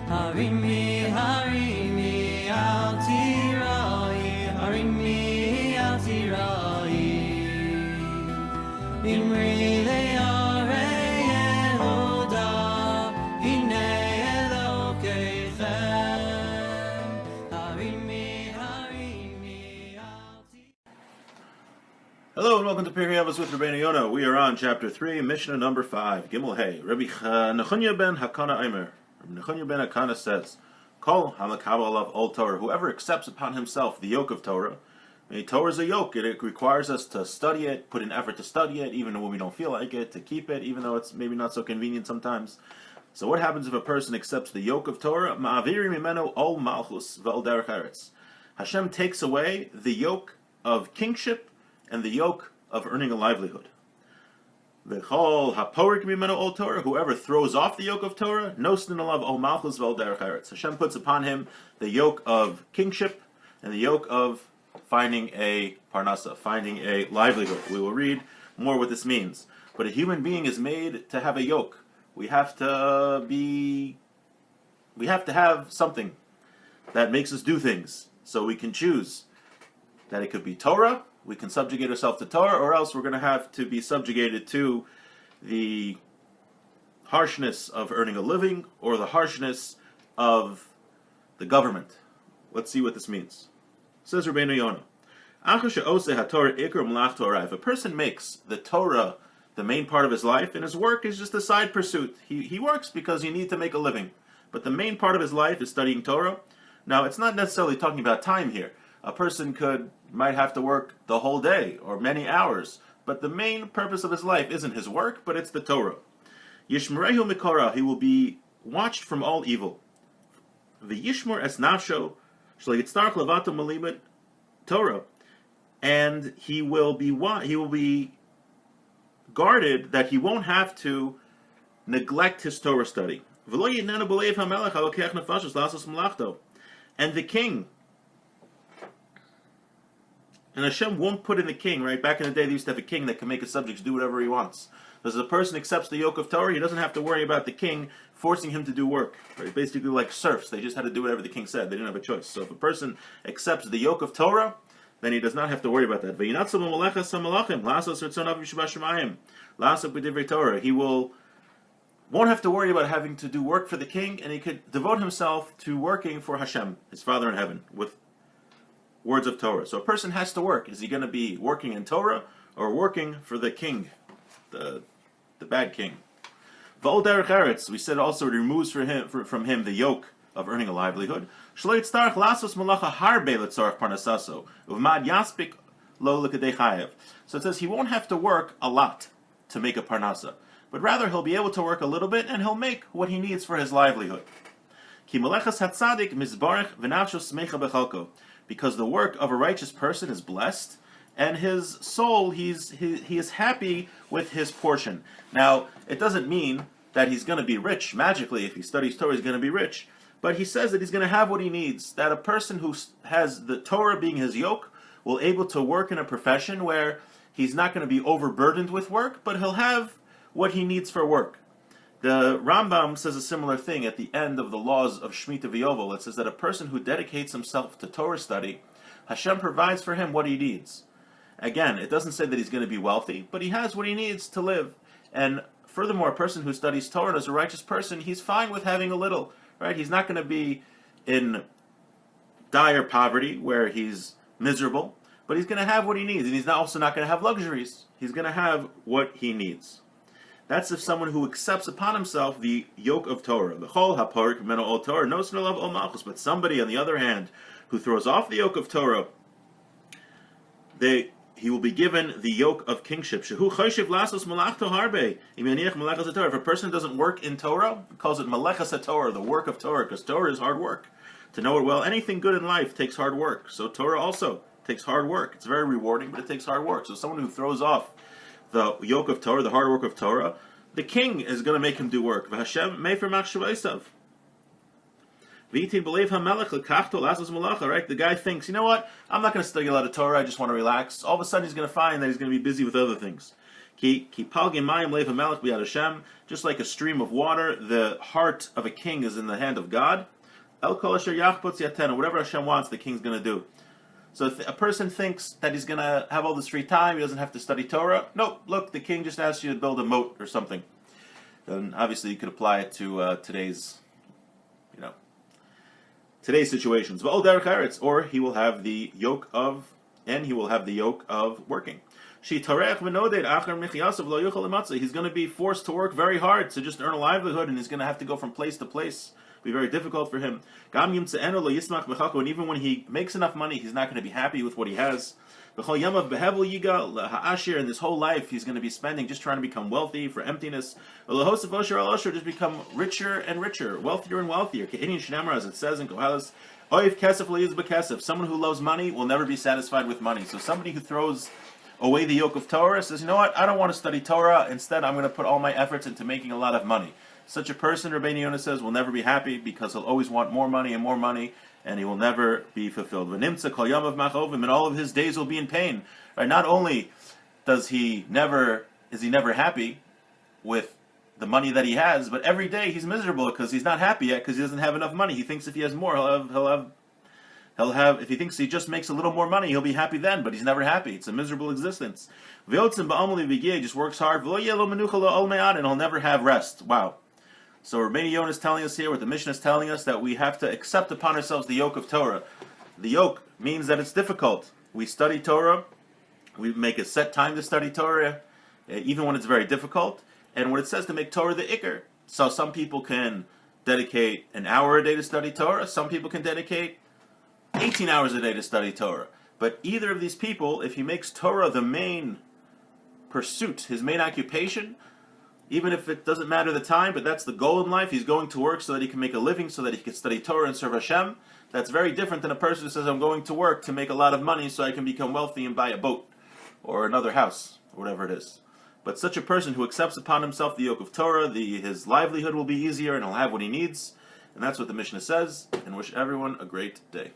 Harimi, harimi, al tirai, harimi, al tirai. Imri le'arei Yehuda, hinei Elokeichem. Harimi, harimi, al tirai. Hello and welcome to Pirkei Avos with Rabeinu Yonah. We are on chapter 3, Mishnah number 5, Gimel Hey. Rabbi Nechuniah ben Hakana Eimer. Rabbi Nechuniah ben Hakana says, Kol hamakabel alav ol Torah. Whoever accepts upon himself the yoke of Torah. I mean, Torah is a yoke. It requires us to study it, put in effort to study it, even when we don't feel like it, to keep it, even though it's maybe not so convenient sometimes. So what happens if a person accepts the yoke of Torah? Ma'aviri mimeno ol malchus v'ol derech eretz. Hashem takes away the yoke of kingship and the yoke of earning a livelihood. V'chol haporik mimeno ol Torah. Whoever throws off the yoke of Torah, nosnin alav ol malchus v'ol derech eretz. Hashem puts upon him the yoke of kingship and the yoke of finding a parnasa, finding a livelihood. We will read more what this means. But a human being is made to have a yoke. We have to have something that makes us do things. So we can choose that it could be Torah, we can subjugate ourselves to Torah, or else we're going to have to be subjugated to the harshness of earning a living or the harshness of the government. Let's see what this means. Says Rabeinu Yonah, if a person makes the Torah the main part of his life, and his work is just a side pursuit, he works because he needs to make a living, but the main part of his life is studying Torah. Now, it's not necessarily talking about time here. A person might have to work the whole day or many hours, but the main purpose of his life isn't his work, but it's the Torah. Yishmerehu mikora, he will be watched from all evil. V'yishmor es nafsho shleyitztarch levato malimet Torah, and he will be guarded that he won't have to neglect his Torah study. V'lo yinenu b'leiv hamelech halokech nefashos lasos melachto, and the king. And Hashem won't put in the king, right? Back in the day, they used to have a king that can make his subjects do whatever he wants. As a person accepts the yoke of Torah, he doesn't have to worry about the king forcing him to do work. Right? Basically like serfs, they just had to do whatever the king said. They didn't have a choice. So if a person accepts the yoke of Torah, then he does not have to worry about that. He won't have to worry about having to do work for the king, and he could devote himself to working for Hashem, his Father in heaven, with words of Torah. So a person has to work. Is he going to be working in Torah or working for the king, the bad king? V'ol derech eretz, we said also it removes from him the yoke of earning a livelihood. Shlo yitztarach lasos malacha harbe letzarach parnasaso uvmad yaspik lo l'kedei chayev. So it says he won't have to work a lot to make a parnasa, but rather he'll be able to work a little bit and he'll make what he needs for his livelihood. Ki melechas hatzadik mizbarech v'nafsho smecha bechalko. Because the work of a righteous person is blessed, and his soul, he is happy with his portion. Now, it doesn't mean that he's going to be rich magically. If he studies Torah, he's going to be rich. But he says that he's going to have what he needs. That a person who has the Torah being his yoke will able to work in a profession where he's not going to be overburdened with work, but he'll have what he needs for work. The Rambam says a similar thing at the end of the laws of Shemitah V'Yovel. It says that a person who dedicates himself to Torah study, Hashem provides for him what he needs. Again, it doesn't say that he's going to be wealthy, but he has what he needs to live. And furthermore, a person who studies Torah and is a righteous person, he's fine with having a little, right? He's not going to be in dire poverty where he's miserable, but he's going to have what he needs. And he's also not going to have luxuries. He's going to have what he needs. That's if someone who accepts upon himself the yoke of Torah. But somebody, on the other hand, who throws off the yoke of Torah, he will be given the yoke of kingship. If a person doesn't work in Torah, he calls it malechas Torah, the work of Torah, because Torah is hard work. To know it well, anything good in life takes hard work. So Torah also takes hard work. It's very rewarding, but it takes hard work. So someone who throws off the yoke of Torah, the hard work of Torah, the king is going to make him do work. V'Hashem mefer machshavaisav. V'yitin b'leiv hamelech lekachto lasas malacha. Right? The guy thinks, you know what? I'm not going to study a lot of Torah. I just want to relax. All of a sudden, he's going to find that he's going to be busy with other things. Just like a stream of water, the heart of a king is in the hand of God. Whatever Hashem wants, the king's going to do. So if a person thinks that he's going to have all this free time, he doesn't have to study Torah. Nope, look, the king just asked you to build a moat or something. Then obviously you could apply it to today's situations. Or he will have the yoke of working. He's going to be forced to work very hard to just earn a livelihood, and he's going to have to go from place to place. It'll be very difficult for him. And even when he makes enough money, he's not going to be happy with what he has. And this whole life he's going to be spending just trying to become wealthy for emptiness. Just become richer and richer, wealthier and wealthier. As it says in Koheles, someone who loves money will never be satisfied with money. So somebody who throws away the yoke of Torah says, you know what, I don't want to study Torah. Instead, I'm going to put all my efforts into making a lot of money. Such a person, Rabeinu Yonah says, will never be happy because he'll always want more money, and he will never be fulfilled. And all of his days will be in pain. Right? Not only is he never happy with the money that he has, but every day he's miserable because he's not happy yet because he doesn't have enough money. He thinks if he has more, he'll have. If he thinks he just makes a little more money, he'll be happy then. But he's never happy. It's a miserable existence. He just works hard, and he'll never have rest. Wow. So Rabeinu Yonah is telling us here, what the Mishnah is telling us, that we have to accept upon ourselves the yoke of Torah. The yoke means that it's difficult. We study Torah. We make a set time to study Torah, even when it's very difficult. And when it says to make Torah the Iker, so some people can dedicate an hour a day to study Torah. Some people can dedicate 18 hours a day to study Torah. But either of these people, if he makes Torah the main pursuit, his main occupation, even if it doesn't matter the time, but that's the goal in life, he's going to work so that he can make a living, so that he can study Torah and serve Hashem. That's very different than a person who says, I'm going to work to make a lot of money so I can become wealthy and buy a boat or another house, or whatever it is. But such a person who accepts upon himself the yoke of Torah, his livelihood will be easier and he'll have what he needs. And that's what the Mishnah says. And wish everyone a great day.